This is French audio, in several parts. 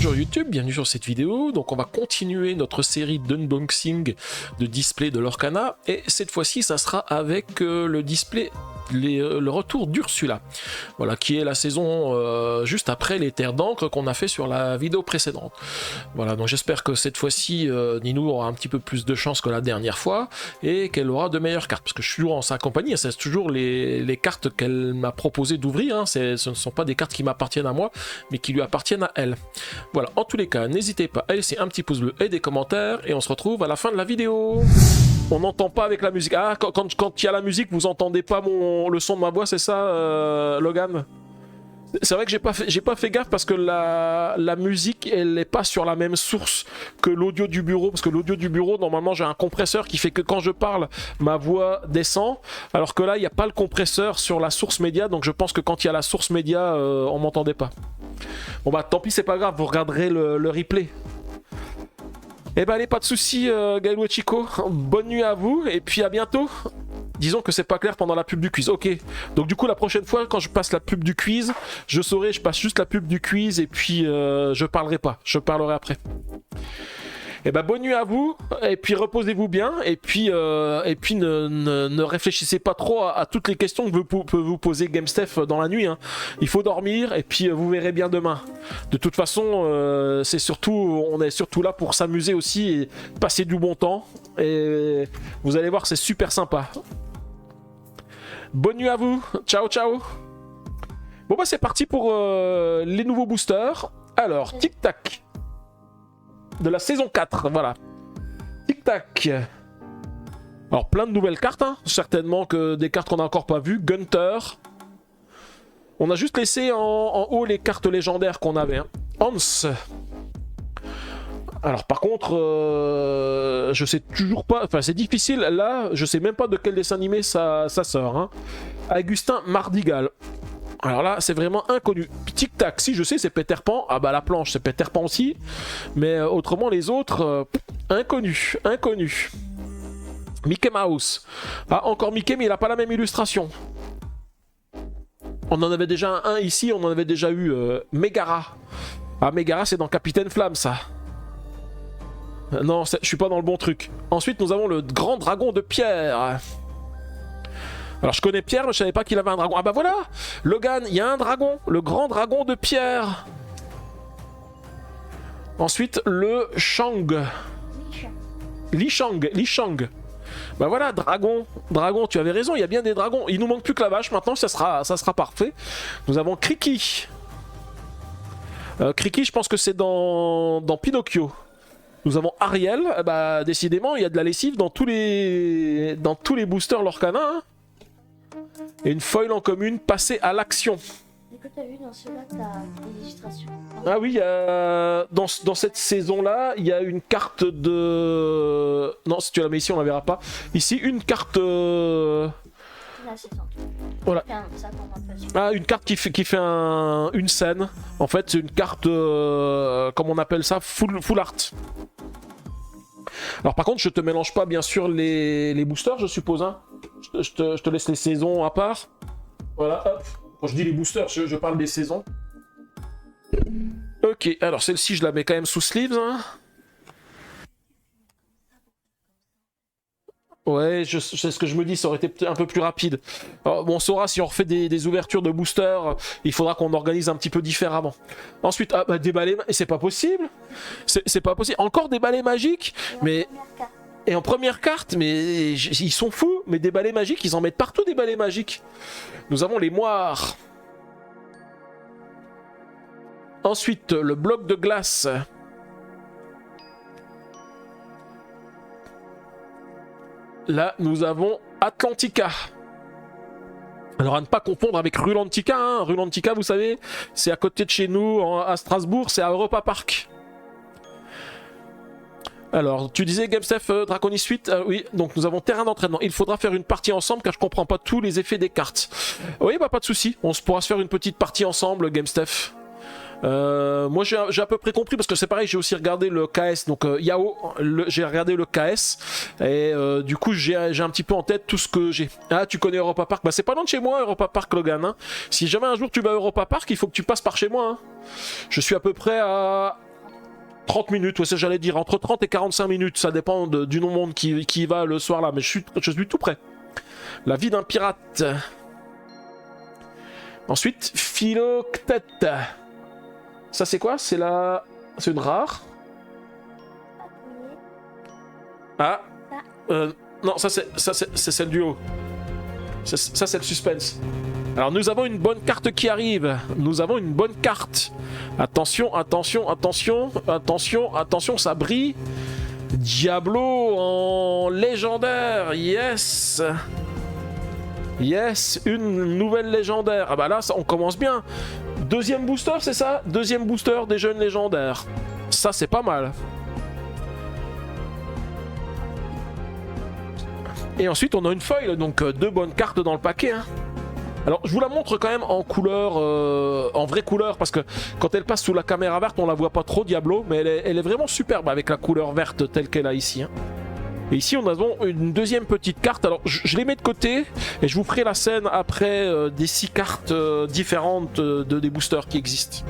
Bonjour YouTube, bienvenue sur cette vidéo. Donc on va continuer notre série d'unboxing de display de l'Orcana et cette fois-ci ça sera avec le display le retour d'Ursula, voilà, qui est la saison juste après les terres d'encre qu'on a fait sur la vidéo précédente. Voilà, donc j'espère que cette fois-ci Ninou aura un petit peu plus de chance que la dernière fois et qu'elle aura de meilleures cartes, parce que je suis toujours en sa compagnie, c'est toujours les cartes qu'elle m'a proposé d'ouvrir, hein. Ce ne sont pas des cartes qui m'appartiennent à moi, mais qui lui appartiennent à elle. Voilà, en tous les cas, n'hésitez pas à laisser un petit pouce bleu et des commentaires, et on se retrouve à la fin de la vidéo. On n'entend pas avec la musique. Ah, quand il y a la musique, vous entendez pas le son de ma voix, c'est ça, Logan? C'est vrai que j'ai pas fait gaffe parce que la musique, elle n'est pas sur la même source que l'audio du bureau. Parce que l'audio du bureau, normalement, j'ai un compresseur qui fait que quand je parle, ma voix descend. Alors que là, il n'y a pas le compresseur sur la source média. Donc je pense que quand il y a la source média, on m'entendait pas. Bon bah tant pis, c'est pas grave, vous regarderez le replay. Eh ben allez, pas de soucis, Gaël Chico. Bonne nuit à vous et puis à bientôt. Disons que c'est pas clair pendant la pub du quiz. Ok. Donc du coup la prochaine fois quand je passe la pub du quiz, je saurai, je passe juste la pub du quiz et puis je parlerai pas. Je parlerai après. Et ben bonne nuit à vous et puis reposez-vous bien et puis ne réfléchissez pas trop à toutes les questions que peut vous poser GameStef dans la nuit, hein. Il faut dormir et puis vous verrez bien demain. De toute façon, on est surtout là pour s'amuser aussi et passer du bon temps. Et vous allez voir, c'est super sympa. Bonne nuit à vous. Ciao ciao. Bon bah c'est parti pour les nouveaux boosters. Alors tic tac. De la saison 4, voilà. Tic tac. Alors plein de nouvelles cartes, hein. Certainement que des cartes qu'on n'a encore pas vues. Gunter. On a juste laissé en haut les cartes légendaires qu'on avait, hein. Hans. Alors par contre, je sais toujours pas, enfin c'est difficile, là je sais même pas de quel dessin animé ça sort, hein. Augustin Mardigal. Alors là, c'est vraiment inconnu. Tic Tac, si je sais, c'est Peter Pan. Ah bah la planche, c'est Peter Pan aussi. Mais autrement, les autres, inconnus. Inconnus. Mickey Mouse. Ah, encore Mickey, mais il n'a pas la même illustration. On en avait déjà un ici, on en avait déjà eu Megara. Ah, Megara, c'est dans Capitaine Flamme, ça. Non, je suis pas dans le bon truc. Ensuite, nous avons le grand dragon de pierre. Alors je connais Pierre, mais je savais pas qu'il avait un dragon. Ah bah voilà, Logan, il y a un dragon, le grand dragon de pierre. Ensuite, le Shang. Li Shang. Bah voilà, dragon, tu avais raison, il y a bien des dragons. Il nous manque plus que la vache, maintenant ça sera parfait. Nous avons Kriki. Kriki, je pense que c'est dans Pinocchio. Nous avons Ariel, bah décidément, il y a de la lessive dans tous les boosters Lorcana, hein. Et une foil en commune, passer à l'action. Est-ce que tu as vu dans ceux-là, tu as des illustrations? Ah oui, dans cette saison-là, il y a une carte de... Non, si tu la mets ici, on la verra pas. Ici, une carte... La saison. Voilà. Ça, ah, une carte qui fait une scène. En fait, c'est une carte... comment on appelle ça? Full art. Alors par contre, je te mélange pas, bien sûr, les boosters, je suppose, hein. Je te laisse les saisons à part. Voilà, hop. Quand je dis les boosters, je parle des saisons. Ok, alors celle-ci, je la mets quand même sous sleeves, hein. Ouais, c'est ce que je me dis, ça aurait été un peu plus rapide. Alors, bon, on saura si on refait des ouvertures de boosters, il faudra qu'on organise un petit peu différemment. Ensuite, ah, bah, des balais... C'est pas possible. C'est pas possible. Encore des balais magiques, mais... Et en première carte, mais ils sont fous. Mais des balais magiques, ils en mettent partout des balais magiques. Nous avons les moires. Ensuite, le bloc de glace. Là, nous avons Atlantica. Alors à ne pas confondre avec Rulantica, hein. Rulantica, vous savez, c'est à côté de chez nous, à Strasbourg, c'est à Europa Park. Alors, tu disais GameStef Draconis 8, oui, donc nous avons terrain d'entraînement. Il faudra faire une partie ensemble car je comprends pas tous les effets des cartes. Oui, bah pas de souci, on pourra se faire une petite partie ensemble, GameStef. Moi j'ai à peu près compris parce que c'est pareil, j'ai aussi regardé le KS, donc Yao, j'ai regardé le KS et du coup j'ai un petit peu en tête tout ce que j'ai. Ah, tu connais Europa Park? Bah c'est pas loin de chez moi, Europa Park, Logan, hein. Si jamais un jour tu vas à Europa Park, il faut que tu passes par chez moi, hein. Je suis à peu près à 30 minutes, ouais, ça j'allais dire, entre 30 et 45 minutes, ça dépend du nombre qui y va le soir là, mais je suis tout prêt. La vie d'un pirate. Ensuite, Philoctète. Ça c'est quoi? C'est une rare. Ah, non, ça c'est celle du haut. Ça c'est le suspense. Alors nous avons une bonne carte qui arrive. Nous avons une bonne carte. Attention, attention, attention, attention, attention, ça brille. Diablo en légendaire, yes. Yes, une nouvelle légendaire. Ah bah là, on commence bien. Deuxième booster, c'est ça? Deuxième booster des jeunes légendaires. Ça, c'est pas mal. Et ensuite, on a une foil, donc deux bonnes cartes dans le paquet. Hein. Alors, je vous la montre quand même en couleur, en vraie couleur, parce que quand elle passe sous la caméra verte, on la voit pas trop, Diablo, mais elle est vraiment superbe avec la couleur verte telle qu'elle a ici. Hein. Et ici, on a une deuxième petite carte. Alors, je les mets de côté et je vous ferai la scène après des 6 cartes différentes des boosters qui existent.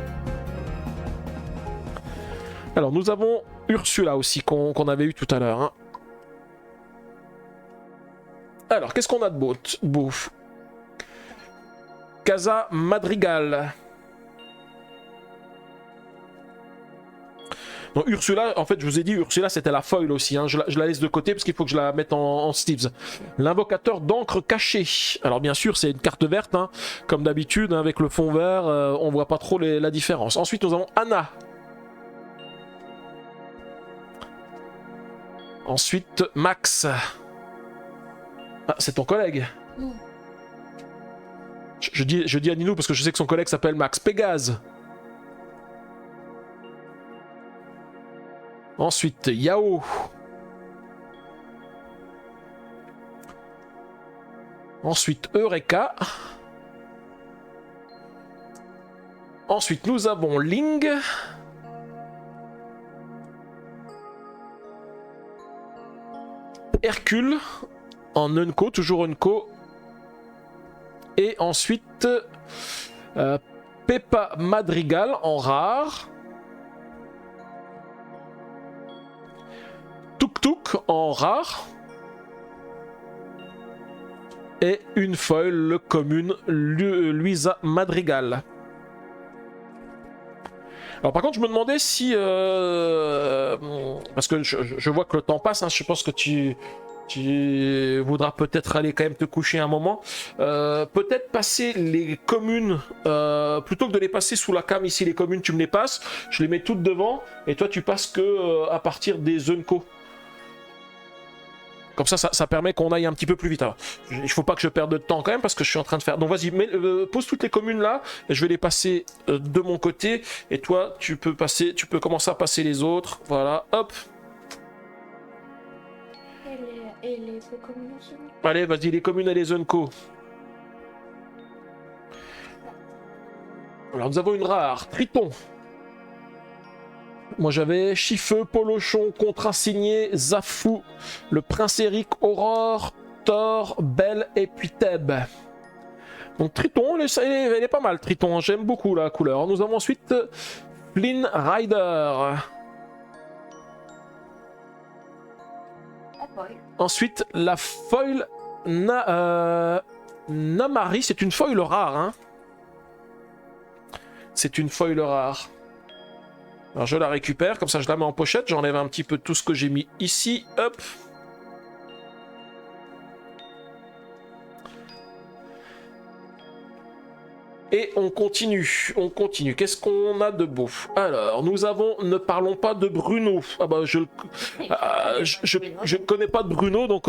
Alors, nous avons Ursula aussi, qu'on avait eu tout à l'heure. Hein. Alors, qu'est-ce qu'on a de beau? Casa Madrigal. Donc Ursula, en fait, je vous ai dit, Ursula, c'était la foil aussi. Hein. Je la laisse de côté parce qu'il faut que je la mette en Steves. L'invocateur d'encre cachée. Alors, bien sûr, c'est une carte verte, hein, comme d'habitude, hein, avec le fond vert, on voit pas trop la différence. Ensuite, nous avons Anna. Ensuite, Max. Ah, c'est ton collègue. Je dis à Ninou parce que je sais que son collègue s'appelle Max. Pégase. Ensuite, Yao. Ensuite, Eureka. Ensuite, nous avons Ling. Hercule. En Unco, toujours Unco. Et ensuite, Peppa Madrigal en rare. Tuk Tuk en rare. Et une foil commune, Luisa Madrigal. Alors par contre, je me demandais si... parce que je vois que le temps passe, hein, je pense que tu voudras peut-être aller quand même te coucher un moment. Peut-être passer les communes, plutôt que de les passer sous la cam ici, les communes, tu me les passes, je les mets toutes devant, et toi tu passes que à partir des Unco. Comme ça permet qu'on aille un petit peu plus vite. Alors, il faut pas que je perde de temps quand même parce que je suis en train de faire... Donc vas-y, pose toutes les communes là, et je vais les passer de mon côté, et toi tu peux commencer à passer les autres. Voilà, hop. Et les communes aussi. Allez, vas-y, les communes et les Unco. Alors nous avons une rare, Triton. Moi j'avais Chifeux, Polochon, contrat signé, Zafou, le prince Eric, Aurore, Thor, Belle et puis Thèbes. Donc Triton, elle est pas mal, Triton, j'aime beaucoup la couleur. Nous avons ensuite Flynn Rider. Ensuite, la foil Namari, c'est une foil rare. Hein. C'est une foil rare. Alors je la récupère, comme ça je la mets en pochette, j'enlève un petit peu tout ce que j'ai mis ici, hop. Et on continue. Qu'est-ce qu'on a de beau? Alors, nous avons, ne parlons pas de Bruno. Ah bah, je connais pas de Bruno, donc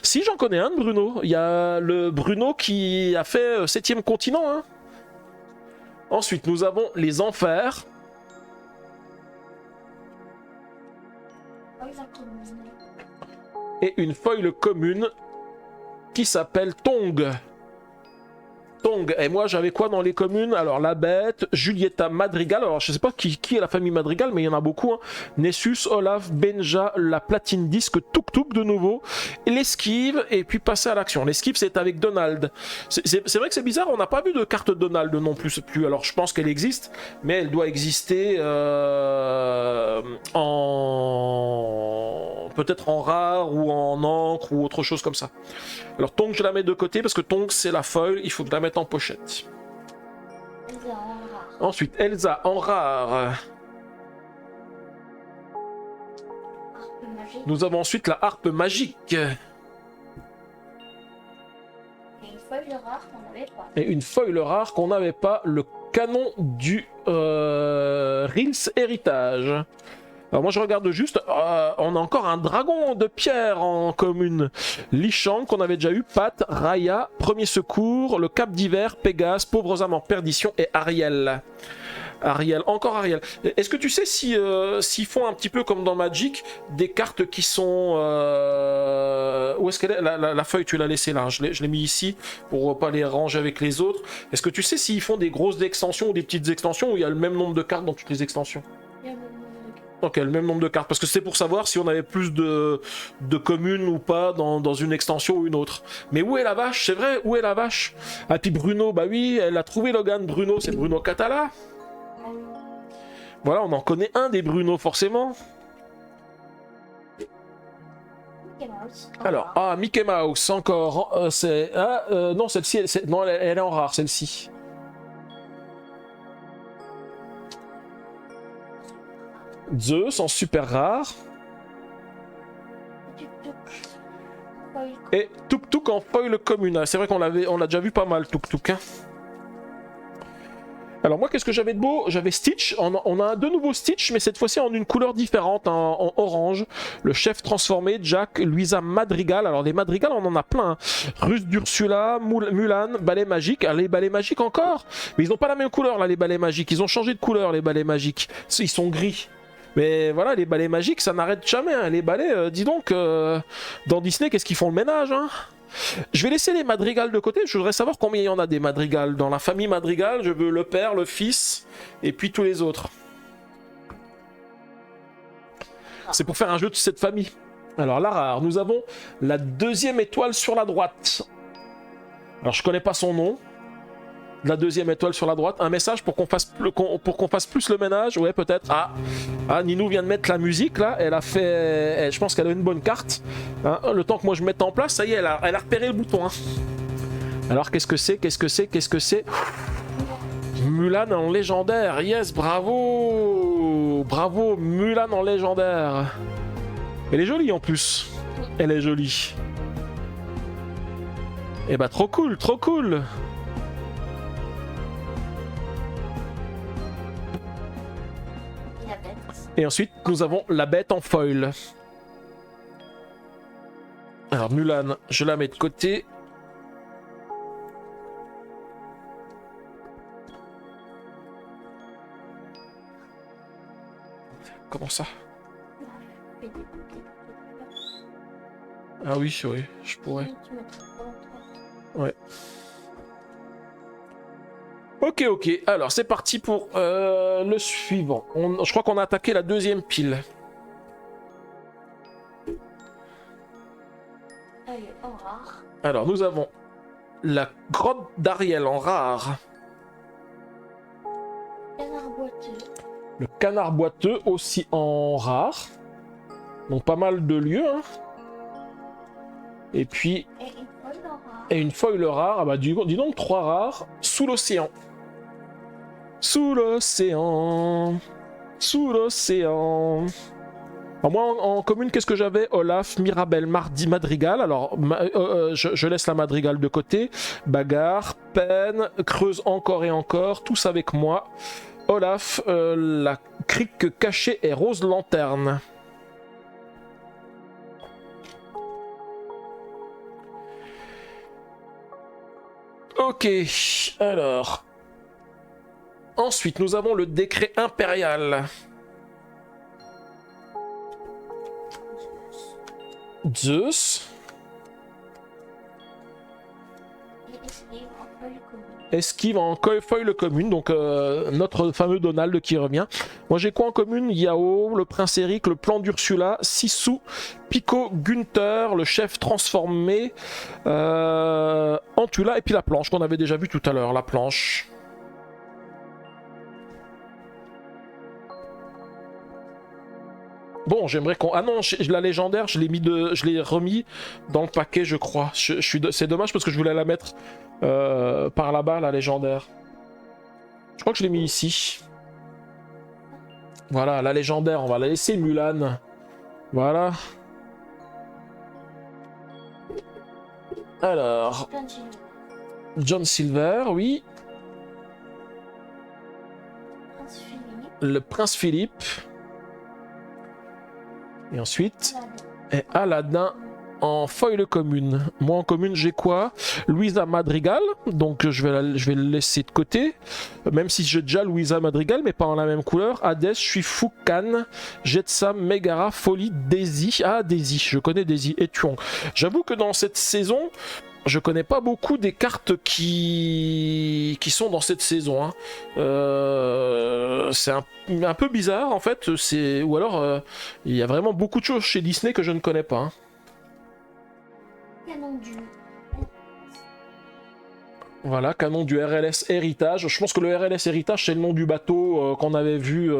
si j'en connais un de Bruno. Il y a le Bruno qui a fait 7e continent. Hein. Ensuite, nous avons les Enfers. Et une foil commune qui s'appelle Tong. Tong. Et moi j'avais quoi dans les communes? Alors la bête, Julieta Madrigal, alors je sais pas qui est la famille Madrigal, mais il y en a beaucoup. Hein. Nessus, Olaf, Benja, la platine disque, Tuk Tuk de nouveau, l'esquive, et puis passer à l'action. L'esquive c'est avec Donald. C'est vrai que c'est bizarre, on n'a pas vu de carte Donald non plus. Alors je pense qu'elle existe, mais elle doit exister peut-être en rare ou en encre ou autre chose comme ça. Alors Tonk, je la mets de côté parce que Tonk c'est la foil, il faut que je la mette en pochette. Elsa en rare. Ensuite Elsa en rare. Harpe magique. Nous avons ensuite la harpe magique Et une feuille rare qu'on n'avait pas. et une foil rare qu'on n'avait pas, le canon du Rils Héritage. Alors moi je regarde juste, on a encore un dragon de pierre en commune. Lichan qu'on avait déjà eu, Pat, Raya, Premier Secours, le Cap d'Hiver, Pégase, Pauvres âmes en perdition et Ariel. Ariel, encore Ariel. Est-ce que tu sais si s'ils font un petit peu comme dans Magic, des cartes qui sont... Où est-ce qu'elle est, la feuille, tu l'as laissée là, je l'ai mis ici pour pas les ranger avec les autres. Est-ce que tu sais s'ils font des grosses extensions ou des petites extensions où il y a le même nombre de cartes dans toutes les extensions? Il y a le nombre de cartes. Ok, le même nombre de cartes, parce que c'est pour savoir si on avait plus de communes ou pas dans une extension ou une autre. Mais où est la vache? C'est vrai, où est la vache? Ah, puis Bruno, bah oui, elle a trouvé Logan. Bruno, c'est Bruno Catala. Voilà, on en connaît un des Bruno, forcément. Mickey Mouse. en Alors, rare. Mickey Mouse, encore. C'est... non, celle-ci, non, elle est en rare, celle-ci. Zeus, en super rare. Tuk Tuk. Feuille. Et Tuk Tuk en foil commune. C'est vrai qu'on l'a déjà vu pas mal, Tuk Tuk. Hein. Alors moi, qu'est-ce que j'avais de beau? J'avais Stitch, on a de nouveaux Stitch, mais cette fois-ci en une couleur différente, en orange. Le chef transformé, Jack, Luisa Madrigal. Alors les Madrigal, on en a plein. Hein. Russe d'Ursula, Mulan, balai magique. Ah, les balais magiques encore? Mais ils n'ont pas la même couleur là, les balais magiques. Ils ont changé de couleur, les balais magiques. Ils sont gris. Mais voilà, les balais magiques, ça n'arrête jamais. Hein. Les balais, dis donc, dans Disney, qu'est-ce qu'ils font le ménage, hein? Je vais laisser les Madrigal de côté. Je voudrais savoir combien il y en a des Madrigal. Dans la famille Madrigal, je veux le père, le fils, et puis tous les autres. C'est pour faire un jeu de cette famille. Alors la rare, nous avons la deuxième étoile sur la droite. Alors je connais pas son nom. La deuxième étoile sur la droite. Un message pour qu'on fasse, pour qu'on fasse plus le ménage. Ouais, peut-être. Ah, Ninou vient de mettre la musique là. Elle a fait. Je pense qu'elle a une bonne carte. Hein, le temps que moi je mette en place, ça y est, elle a repéré le bouton. Hein. Alors qu'est-ce que c'est? Qu'est-ce que c'est? Qu'est-ce que c'est? Mulan en légendaire. Yes, bravo! Bravo, Mulan en légendaire. Elle est jolie en plus. Elle est jolie. Eh bah, trop cool, trop cool! Et la bête. Et ensuite, nous avons la bête en foil. Alors, Mulan, je la mets de côté. Comment ça? Fais des bouquets. Ah oui, oui, je pourrais. Tu mettras pas longtemps. Ouais. Ok, ok. Alors, c'est parti pour le suivant. Je crois qu'on a attaqué la deuxième pile. Allez, en rare. Alors, nous avons la grotte d'Ariel en rare. Canard boiteux. Le canard boiteux aussi en rare. Donc, pas mal de lieux. Hein. Et puis, Et une feuille en rare. et une foil rare. Ah bah, dis donc, 3 rares. Sous l'océan. Sous l'océan. Sous l'océan. Alors moi, en commune, qu'est-ce que j'avais? Olaf, Mirabelle, Mardi, Madrigal. Alors, je laisse la Madrigal de côté. Bagarre, peine, creuse encore et encore. Tous avec moi. Olaf, la crique cachée et rose lanterne. Ok, alors... Ensuite, nous avons le décret impérial. Zeus. Et esquive en feuille commune. Esquive en foil commune, donc notre fameux Donald qui revient. Moi j'ai quoi en commune? Yao, le prince Eric, le plan d'Ursula, Sisu, Pico, Gunther, le chef transformé, Antula et puis la planche qu'on avait déjà vu tout à l'heure, la planche. Bon, j'aimerais qu'on... Ah non, la légendaire, je l'ai remis dans le paquet, je crois. C'est dommage parce que je voulais la mettre par là-bas, la légendaire. Je crois que je l'ai mis ici. Voilà, la légendaire, on va la laisser Mulan. Voilà. Alors, Continue. John Silver, oui. Prince Philippe. Le prince Philippe. Et ensuite, Aladdin. et Aladdin en foil commune. Moi en commune, j'ai quoi? Louisa Madrigal, donc je vais le laisser de côté. Même si j'ai déjà Louisa Madrigal, mais pas en la même couleur. Hades, Shuifu, Kan, Jetsam, Megara, Folly, Daisy. Ah, Daisy, je connais Daisy et Tuong. J'avoue que dans cette saison, je connais pas beaucoup des cartes qui sont dans cette saison. Hein. C'est un peu bizarre en fait. Ou alors il y a vraiment beaucoup de choses chez Disney que je ne connais pas. Hein. Canon du. Voilà, canon du RLS Héritage. Je pense que le RLS Héritage c'est le nom du bateau qu'on avait vu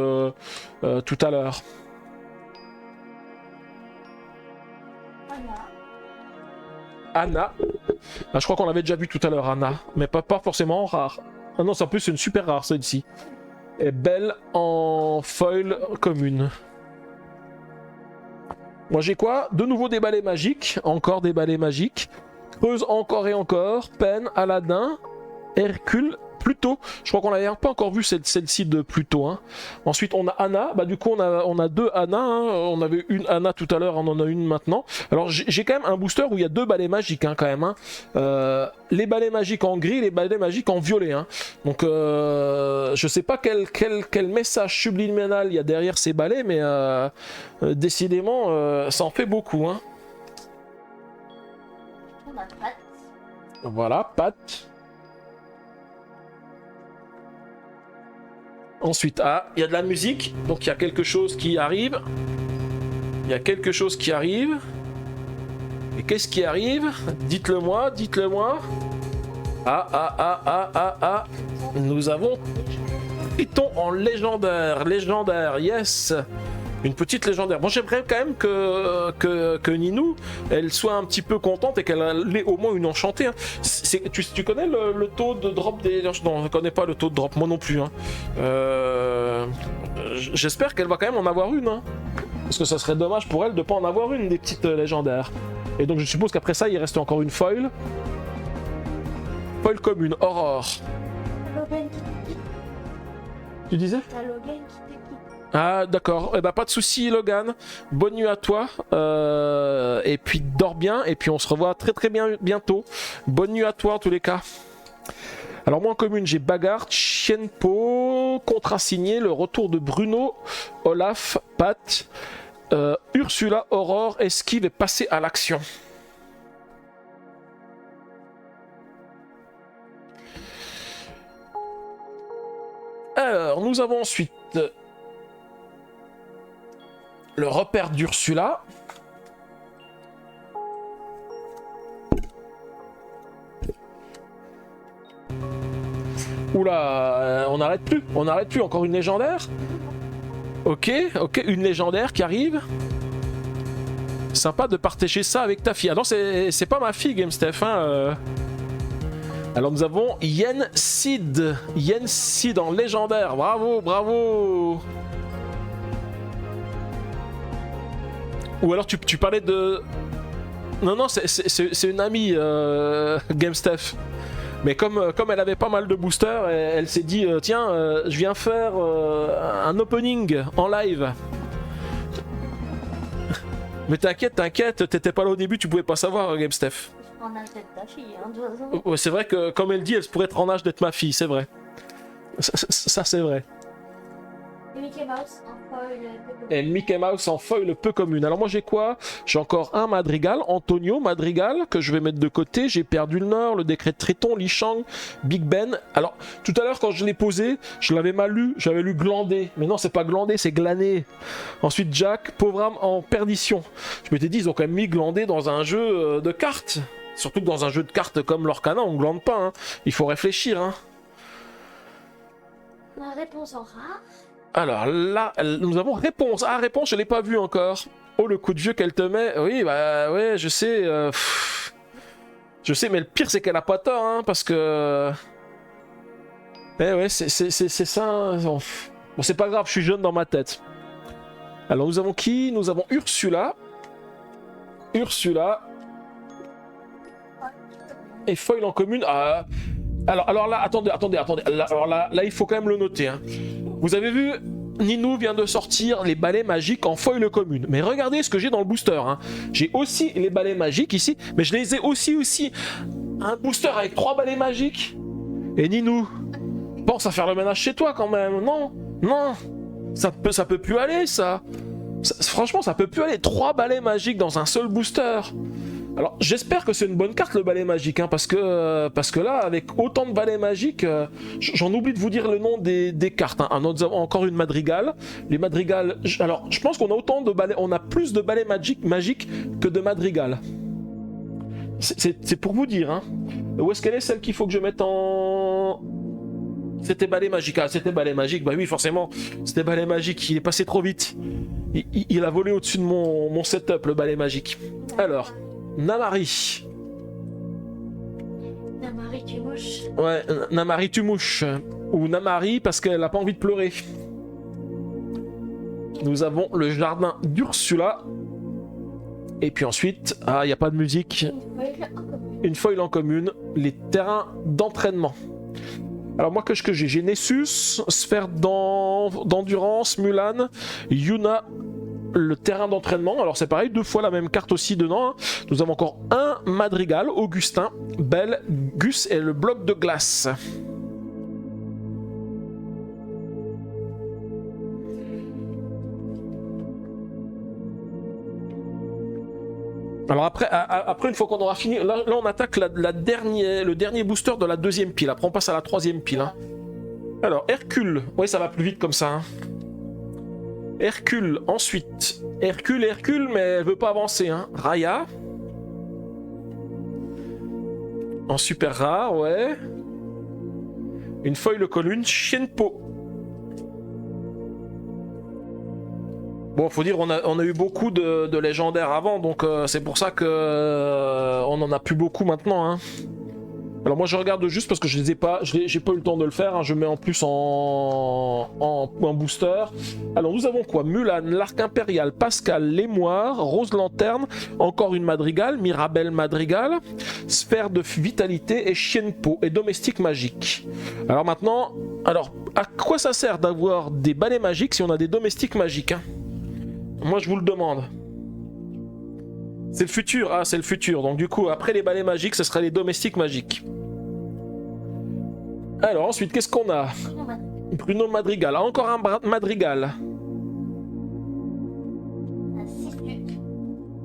tout à l'heure. Anna. Anna. Ah, je crois qu'on l'avait déjà vu tout à l'heure, Anna. Mais pas forcément en rare. Ah non, c'est en plus c'est une super rare celle-ci. Et Belle en foil commune. Moi j'ai quoi? De nouveau des balais magiques. Encore des balais magiques. Creuse encore et encore. Pen, Aladdin, Hercule, Pluto. Je crois qu'on n'avait pas encore vu celle-ci de Pluto. Hein. Ensuite on a Anna. Bah du coup on a deux Anna. Hein. On avait une Anna tout à l'heure, on en a une maintenant. Alors j'ai quand même un booster où il y a deux balais magiques hein, quand même. Hein. Les balais magiques en gris, les balais magiques en violet. Hein. Donc je sais pas quel message subliminal il y a derrière ces balais, mais décidément ça en fait beaucoup. Hein. On a Pat. Voilà, Pat. Ensuite, ah, il y a de la musique, donc il y a quelque chose qui arrive. Il y a quelque chose qui arrive. Et qu'est-ce qui arrive? Dites-le moi, dites-le moi. Ah. Nous avons Triton en légendaire. Légendaire, yes. Une petite légendaire. Bon, j'aimerais quand même que Ninou, elle soit un petit peu contente et qu'elle ait au moins une enchantée. Hein. Tu connais le taux de drop des... Non, je ne connais pas le taux de drop, moi non plus. Hein. J'espère qu'elle va quand même en avoir une. Hein. Parce que ça serait dommage pour elle de ne pas en avoir une des petites légendaires. Et donc je suppose qu'après ça, il reste encore une foil. Foil commune, Aurore. Logan qui te quitte. Tu disais? T'as Logan qui te quitte. Ah d'accord, eh ben, pas de soucis Logan, bonne nuit à toi, et puis dors bien, et puis on se revoit très bien bientôt, bonne nuit à toi en tous les cas. Alors moi en commune j'ai Bagart, Chienpo, contrat signé, le retour de Bruno, Olaf, Pat, Ursula, Aurore, esquive et passer à l'action. Alors nous avons ensuite... le repère d'Ursula. Oula, on n'arrête plus, encore une légendaire. Ok, une légendaire qui arrive. Sympa de partager ça avec ta fille. Ah non, c'est pas ma fille, GameStef. Hein, Alors nous avons Yen Sid en légendaire. Bravo. Ou alors tu parlais de... Non, c'est une amie, GameStef. Mais comme elle avait pas mal de boosters, elle s'est dit, tiens, je viens faire un opening en live. Mais t'inquiète, t'étais pas là au début, tu pouvais pas savoir, GameStef. Je prends la tête de ta fille, hein, de toute façon. Ouais, c'est vrai que, comme elle dit, elle pourrait être en âge d'être ma fille, c'est vrai. Ça c'est vrai. Et Mickey Mouse en foil. Et Mickey Mouse en foil peu commune. Alors moi j'ai quoi? J'ai encore un Madrigal, Antonio Madrigal, que je vais mettre de côté. J'ai perdu le Nord, le décret de Triton, Li Shang, Big Ben. Alors tout à l'heure quand je l'ai posé, je l'avais mal lu, j'avais lu Glandé. Mais non, c'est pas Glandé, c'est Glané. Ensuite Jack, pauvre âme en perdition. Je m'étais dit, ils ont quand même mis Glandé dans un jeu de cartes. Surtout que dans un jeu de cartes comme l'Orcana, on glande pas. Hein. Il faut réfléchir. Hein. La réponse en rare. Alors là, nous avons réponse. Ah, réponse, je l'ai pas vue encore. Oh, le coup de vieux qu'elle te met. Oui, bah ouais, je sais. Je sais, mais le pire, c'est qu'elle a pas tort, hein, parce que... Eh ouais, c'est ça. Hein. Bon, c'est pas grave, je suis jeune dans ma tête. Alors, nous avons qui? Nous avons Ursula. Ursula. Et foil en commune. Ah. Alors là, attendez. Alors là, il faut quand même le noter. Hein. Vous avez vu, Ninou vient de sortir les balais magiques en foil commune. Mais regardez ce que j'ai dans le booster. Hein. J'ai aussi les balais magiques ici, mais je les ai aussi. Un booster avec 3 balais magiques. Et Ninou, pense à faire le ménage chez toi quand même. Non. Ça peut plus aller, ça. Franchement, ça peut plus aller. 3 balais magiques dans un seul booster. Alors, j'espère que c'est une bonne carte, le balai magique, hein, parce que là, avec autant de balais magiques, j'en oublie de vous dire le nom des cartes. Hein. Nous avons encore une madrigale. Les madrigales... Alors, je pense qu'on a autant de balais... On a plus de balais magiques que de madrigales. C'est pour vous dire, hein. Où est-ce qu'elle est, celle qu'il faut que je mette en... C'était balai magique. Ah, c'était balai magique. Bah oui, forcément, c'était balai magique. Il est passé trop vite. Il a volé au-dessus de mon setup, le balai magique. Alors... Namari. Namari, tu mouches. Ouais, Namari, tu mouches. Ou Namari parce qu'elle n'a pas envie de pleurer. Nous avons le jardin d'Ursula. Et puis ensuite, il n'y a pas de musique. Une foil en commune. Les terrains d'entraînement. Alors moi, que j'ai? J'ai Nessus, Sphère d'endurance, Mulan, Yuna. Le terrain d'entraînement, alors c'est pareil, 2 fois la même carte aussi dedans. Hein. Nous avons encore un Madrigal, Augustin, Belle, Gus et le bloc de glace. Alors après une fois qu'on aura fini, là on attaque le dernier booster de la 2e pile. Après on passe à la 3e pile. Hein. Alors Hercule, oui ça va plus vite comme ça. Hein. Hercule, ensuite. Hercule, mais elle veut pas avancer. Hein. Raya. En super rare, ouais. Une foil commune, Shenpo. Bon, faut dire, on a eu beaucoup de légendaires avant, donc c'est pour ça que on en a plus beaucoup maintenant. Hein. Alors moi je regarde juste parce que je les ai pas, j'ai pas eu le temps de le faire, hein. Je mets en plus en booster. Alors nous avons quoi? Mulan, l'Arc Impérial, Pascal, L'émoire, Rose Lanterne, encore une Madrigale, Mirabelle Madrigale, Sphère de Vitalité et Shenpo et Domestique Magique. Alors maintenant, à quoi ça sert d'avoir des balais magiques si on a des domestiques magiques, hein? Moi je vous le demande. C'est le futur, ah c'est le futur. Donc du coup, après les balais magiques, ce sera les domestiques magiques. Alors ensuite, qu'est-ce qu'on a? Bruno Madrigal, encore un Madrigal.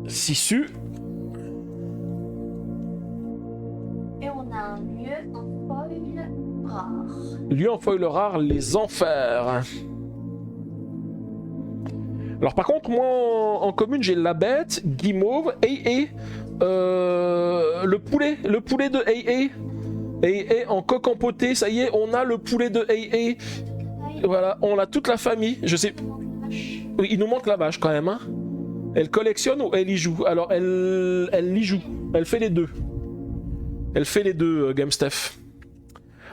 Sissu. Et on a un lieu en foil rare. Lieu en foil rare, les enfers. Alors par contre, moi en commune, j'ai la bête, Guimauve, le poulet de et en coq empoté, ça y est, on a le poulet de Voilà, on a toute la famille, je sais... Oui, il nous manque la vache quand même, hein. Elle collectionne ou elle y joue? Alors elle y joue, elle fait les deux. Elle fait les deux, GameStef.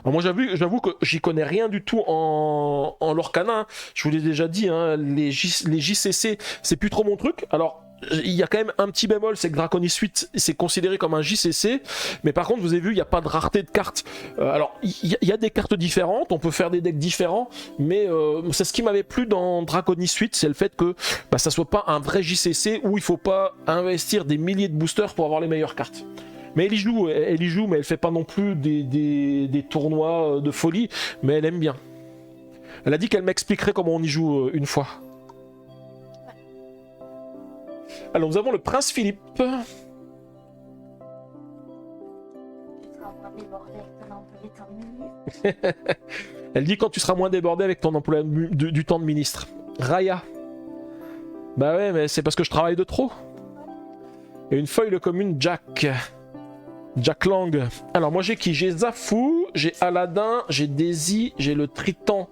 Alors moi j'avoue que j'y connais rien du tout en Lorcana, hein. Je vous l'ai déjà dit, hein, les JCC c'est plus trop mon truc. Alors il y a quand même un petit bémol, c'est que Draconis 8 c'est considéré comme un JCC, mais par contre vous avez vu il n'y a pas de rareté de cartes. Alors il y a des cartes différentes, on peut faire des decks différents, mais c'est ce qui m'avait plu dans Draconis 8, c'est le fait que ça soit pas un vrai JCC où il faut pas investir des milliers de boosters pour avoir les meilleures cartes. Mais elle y joue, mais elle fait pas non plus des tournois de folie, mais elle aime bien. Elle a dit qu'elle m'expliquerait comment on y joue une fois. Alors nous avons le prince Philippe. Elle dit quand tu seras moins débordé avec ton emploi du temps de ministre. Raya. Bah ouais, mais c'est parce que je travaille de trop. Et une feuille de commune Jack. Jack Lang. Alors moi j'ai qui? J'ai Zafu, j'ai Aladdin, j'ai Daisy, j'ai le Triton.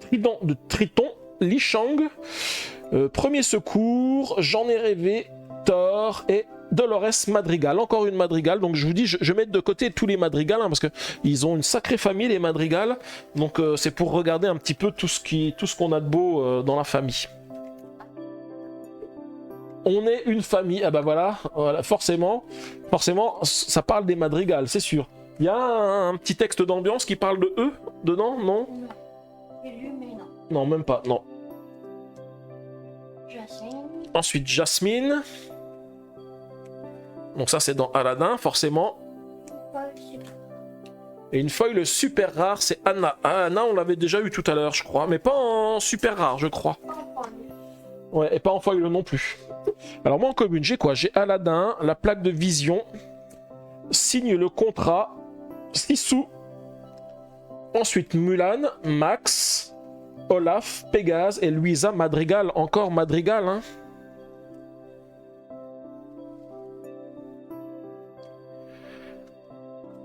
Trident de Triton, Li Shang, Premier Secours, J'en ai rêvé, Thor et Dolores Madrigal. Encore une Madrigal, donc je vous dis, je mets de côté tous les Madrigal, hein, parce qu'ils ont une sacrée famille, les Madrigal, donc c'est pour regarder un petit peu tout ce qu'on a de beau dans la famille. On est une famille, ah bah voilà, forcément, ça parle des Madrigal, c'est sûr. Il y a un petit texte d'ambiance qui parle de eux dedans, non? Non. J'ai lu, mais non. Non, même pas, non. Jasmine. Ensuite, Jasmine. Donc ça, c'est dans Aladdin, forcément. Ouais, c'est Et une foil super rare, c'est Anna. Ah, Anna, on l'avait déjà eu tout à l'heure, je crois, mais pas en super rare, je crois. pas encore lu. Ouais, et pas en foil non plus. Alors moi, en commune, j'ai quoi? J'ai Aladdin, la plaque de vision, signe le contrat, Sissou, ensuite Mulan, Max, Olaf, Pégase et Louisa Madrigal. Encore Madrigal, hein.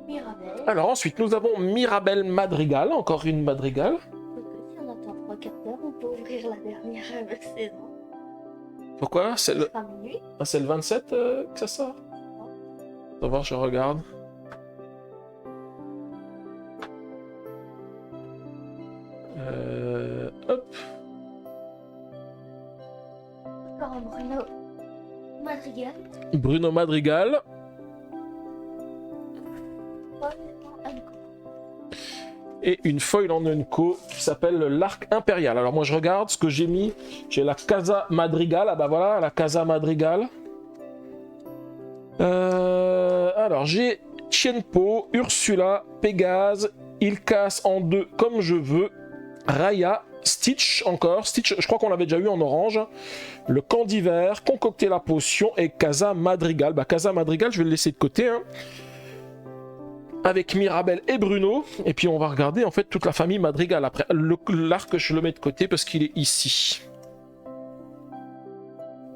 Mirabelle. Alors ensuite, nous avons Mirabelle Madrigal, encore une Madrigal. Donc, si on attend 3 quarts d'heure, on peut ouvrir la dernière saison. Pourquoi? C'est le... À minuit. Ah, c'est le 27 que ça sort? On va voir, je regarde. Hop. Encore un Bruno Madrigal. Bruno Madrigal. Et une foil en Unco qui s'appelle l'Arc Impérial. Alors moi je regarde ce que j'ai mis. J'ai la Casa Madrigal. Ah bah voilà, la Casa Madrigal. Alors j'ai Tienpo, Ursula, Pégase, Il casse en deux comme je veux, Raya, Stitch encore. Stitch, je crois qu'on l'avait déjà eu en orange. Le camp d'hiver, concocter la potion et Casa Madrigal. Bah Casa Madrigal, je vais le laisser de côté, hein. Avec Mirabelle et Bruno, et puis on va regarder en fait toute la famille Madrigal après. L'arc, je le mets de côté parce qu'il est ici.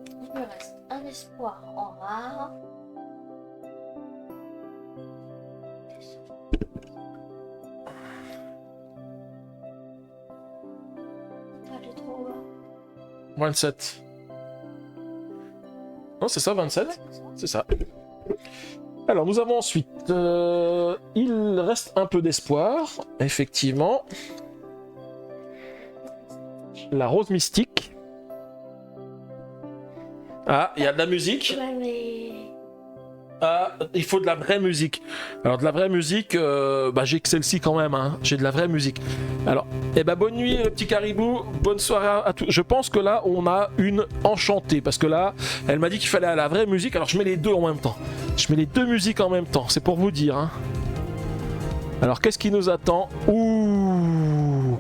Il me reste un espoir en rare. Allez, trop bas. 27. Non, c'est ça, 27? Ouais, C'est ça. Alors, nous avons ensuite... il reste un peu d'espoir, effectivement. La rose mystique. Ah, il y a de la musique. Ouais, mais... Ah, il faut de la vraie musique. Alors, de la vraie musique, bah, j'ai que celle-ci quand même, hein. J'ai de la vraie musique. Alors, eh ben, bonne nuit, le petit caribou. Bonne soirée à tous. Je pense que là, on a une enchantée. Parce que là, elle m'a dit qu'il fallait la vraie musique. Alors, je mets les deux en même temps. Je mets les deux musiques en même temps. C'est pour vous dire, hein. Alors, qu'est-ce qui nous attend? Ouh,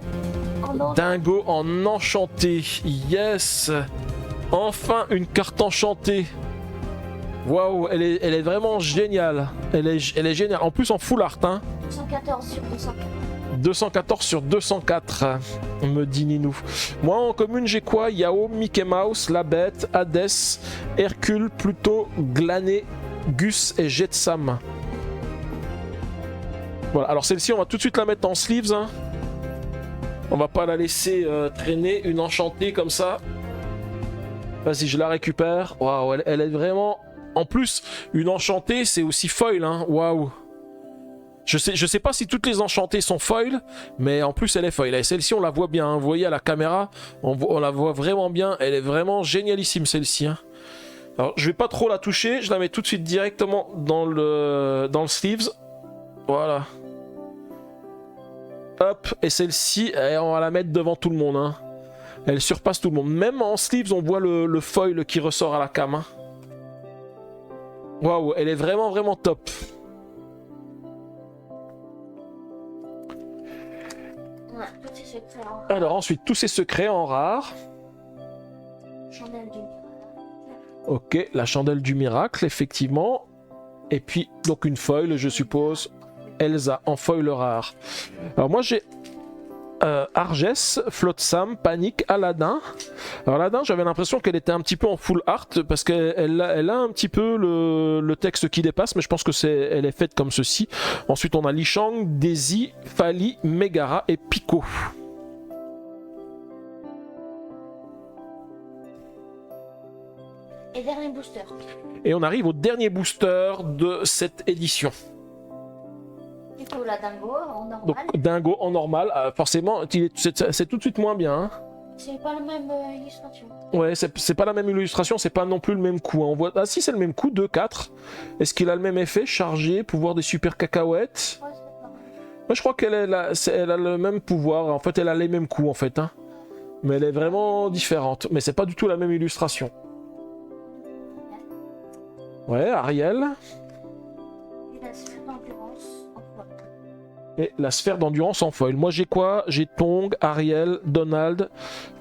Dingo en enchanté. Yes. Enfin, une carte enchantée. Waouh, elle est vraiment géniale. Elle est géniale. En plus en full art, hein. 214 sur 204. 214 sur 204, me dit Ninou. Moi en commune j'ai quoi? Yao, Mickey Mouse, La Bête, Hadès, Hercule, Pluto, Glané, Gus et Jetsam. Voilà, alors celle-ci on va tout de suite la mettre en sleeves, hein. On va pas la laisser traîner, une enchantée comme ça. Vas-y, je la récupère. Waouh, elle est vraiment... En plus, une enchantée, c'est aussi foil, hein. Waouh. Je sais pas si toutes les enchantées sont foil, mais en plus, elle est foil. Et celle-ci, on la voit bien, hein. Vous voyez à la caméra, on la voit vraiment bien. Elle est vraiment génialissime, celle-ci, hein. Alors, je vais pas trop la toucher. Je la mets tout de suite directement dans le sleeves. Voilà. Hop, et celle-ci, on va la mettre devant tout le monde, hein. Elle surpasse tout le monde. Même en sleeves, on voit le foil qui ressort à la cam, hein. Waouh, elle est vraiment, vraiment top. Ouais, tous ces secrets en rare. Alors ensuite, tous ces secrets en rare. Chandelle du miracle. Ok, la chandelle du miracle, effectivement. Et puis, donc une foil, je suppose. Elsa, en foil rare. Alors moi, j'ai Argès, Flotsam, Panique, Aladdin. Alors Aladdin, j'avais l'impression qu'elle était un petit peu en full art parce qu'elle a un petit peu le texte qui dépasse, mais je pense que elle est faite comme ceci. Ensuite, on a Li Shang, Daisy, Fali, Megara et Pico. Et dernier booster. Et on arrive au dernier booster de cette édition. Du coup, la dingo en normal. Donc dingo en normal, forcément, c'est tout de suite moins bien. Hein. C'est pas la même illustration. Ouais, c'est pas la même illustration, c'est pas non plus le même coup. Hein. On voit... Ah si, c'est le même coup, 2-4. Est-ce qu'il a le même effet? Chargé, pouvoir des super cacahuètes. Ouais, c'est pas mal. Moi, je crois qu'elle elle a le même pouvoir. En fait, elle a les mêmes coups, en fait. Hein. Mais elle est vraiment différente. Mais c'est pas du tout la même illustration. Ouais, Ariel. Et la sphère d'endurance en foil. Et la sphère d'endurance en foil. Moi, j'ai quoi? J'ai Tong, Ariel, Donald,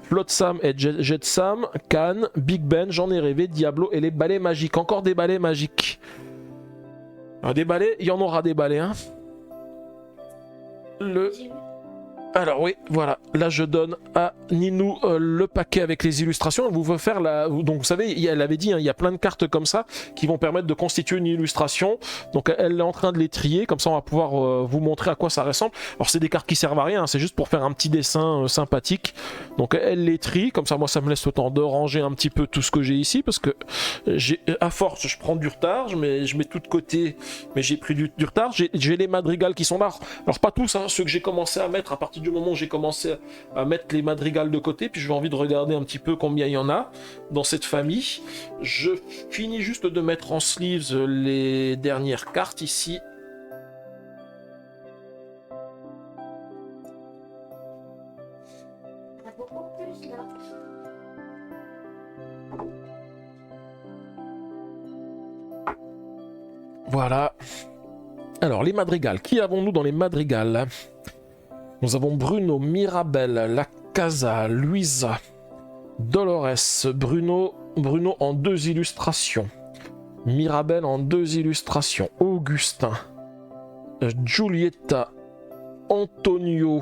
Flotsam et Jetsam, Khan, Big Ben, j'en ai rêvé, Diablo et les balais magiques. Encore des balais magiques. Alors, des balais, il y en aura des balais. Hein. J'ai vu. Alors oui, voilà, là je donne à Ninou le paquet avec les illustrations. Elle vous veut faire la... Donc vous savez, elle avait dit, hein, il y a plein de cartes comme ça qui vont permettre de constituer une illustration. Donc elle est en train de les trier, comme ça on va pouvoir vous montrer à quoi ça ressemble. Alors c'est des cartes qui servent à rien, hein, c'est juste pour faire un petit dessin sympathique. Donc elle les trie, comme ça moi ça me laisse le temps de ranger un petit peu tout ce que j'ai ici, parce que à force je prends du retard, je mets tout de côté, mais j'ai pris du retard. J'ai les madrigals qui sont là. Alors pas tous, hein, ceux que j'ai commencé à mettre à partir du moment où j'ai commencé à mettre les madrigals de côté, puis j'ai envie de regarder un petit peu combien il y en a dans cette famille. Je finis juste de mettre en sleeves les dernières cartes ici. Il y en a beaucoup plus là. Voilà. Alors les madrigals, qui avons-nous dans les madrigals? Nous avons Bruno, Mirabel, La Casa, Luisa, Dolores, Bruno en 2 illustrations, Mirabel en 2 illustrations, Augustin, Giulietta, Antonio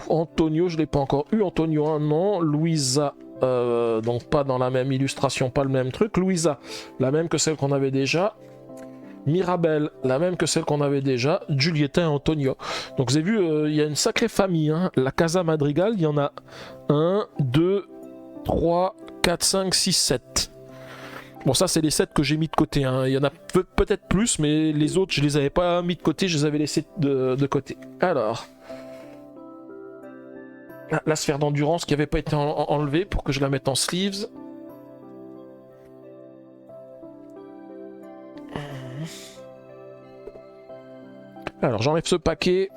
je l'ai pas encore eu, Antonio un an, Luisa, donc pas dans la même illustration, pas le même truc, Luisa, la même que celle qu'on avait déjà, Mirabel, la même que celle qu'on avait déjà, Giulietta et Antonio. Donc vous avez vu, il y a une sacrée famille, hein. La Casa Madrigal, il y en a 1, 2, 3, 4, 5, 6, 7. Bon ça c'est les 7 que j'ai mis de côté, hein. Il y en a peut-être plus, mais les autres je les avais pas mis de côté, je les avais laissés de côté. Alors, la sphère d'endurance qui n'avait pas été enlevée pour que je la mette en sleeves. Alors j'enlève ce paquet.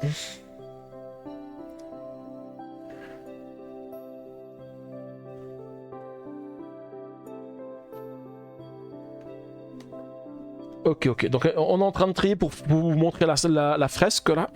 Ok. Donc on est en train de trier pour vous montrer la fresque là.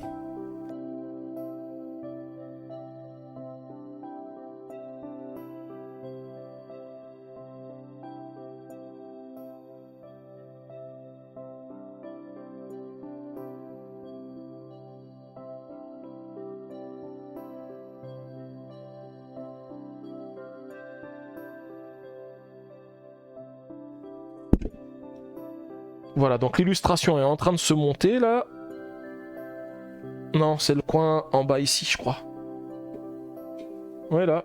Voilà, donc l'illustration est en train de se monter là. Non, c'est le coin en bas ici, je crois. Ouais, là.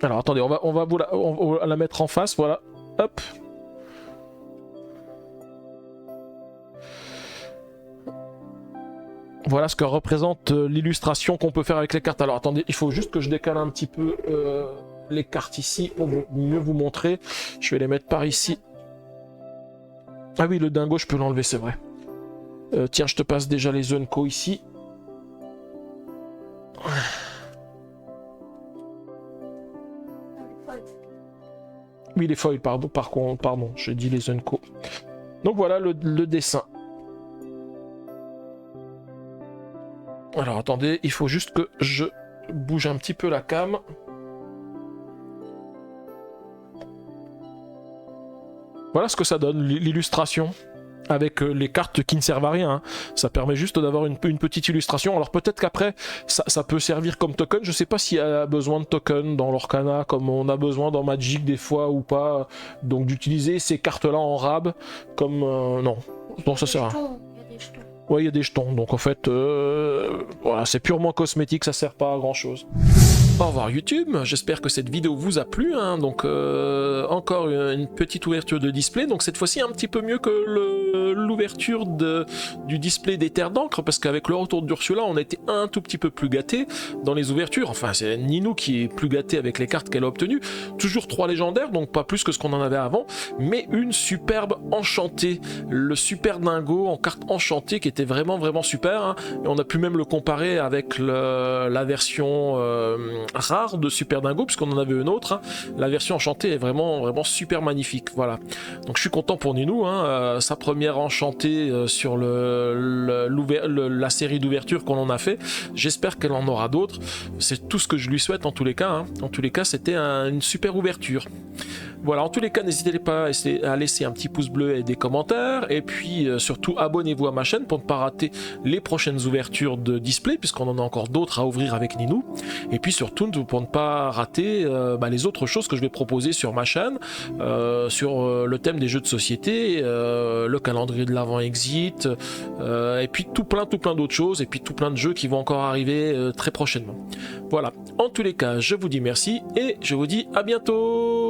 Alors attendez, on va la mettre en face, voilà. Hop. Voilà ce que représente l'illustration qu'on peut faire avec les cartes. Alors attendez, il faut juste que je décale un petit peu les cartes ici pour mieux vous montrer. Je vais les mettre par ici. Ah oui, le dingo, je peux l'enlever, c'est vrai. Tiens, je te passe déjà les Zunko ici. Oui, les foils, pardon, je dis les Zunko. Donc voilà le dessin. Alors attendez, il faut juste que je bouge un petit peu la cam. Voilà ce que ça donne, l'illustration, avec les cartes qui ne servent à rien. Hein. Ça permet juste d'avoir une petite illustration. Alors peut-être qu'après, ça peut servir comme token. Je sais pas s'il y a besoin de token dans l'Orcana, comme on a besoin dans Magic des fois ou pas. Donc d'utiliser ces cartes-là en rab, comme... non, ça sert à rien. Ouais, il y a des jetons. Donc en fait, voilà, c'est purement cosmétique, ça sert pas à grand-chose. Au revoir YouTube, j'espère que cette vidéo vous a plu, hein. Donc encore une petite ouverture de display, donc cette fois-ci un petit peu mieux que l'ouverture du display des terres d'encre, parce qu'avec le retour d'Ursula on a été un tout petit peu plus gâté dans les ouvertures, enfin c'est Ninou qui est plus gâté avec les cartes qu'elle a obtenues, toujours 3 légendaires, donc pas plus que ce qu'on en avait avant, mais une superbe enchantée, le super dingo en carte enchantée qui était vraiment super, hein. Et on a pu même le comparer avec la version rare de Super Dingo, puisqu'on en avait une autre, hein. La version enchantée est vraiment super magnifique, voilà. Donc je suis content pour Ninou, hein. Sa première enchantée sur la série d'ouverture qu'on en a fait, j'espère qu'elle en aura d'autres, c'est tout ce que je lui souhaite en tous les cas, hein. En tous les cas c'était une super ouverture. Voilà, en tous les cas, n'hésitez pas à laisser un petit pouce bleu et des commentaires, et puis surtout abonnez-vous à ma chaîne pour ne pas rater les prochaines ouvertures de display, puisqu'on en a encore d'autres à ouvrir avec Ninou, et puis surtout pour ne pas rater les autres choses que je vais proposer sur ma chaîne, sur le thème des jeux de société, le calendrier de l'Avent Exit, et puis tout plein d'autres choses, et puis tout plein de jeux qui vont encore arriver très prochainement. Voilà, en tous les cas, je vous dis merci, et je vous dis à bientôt.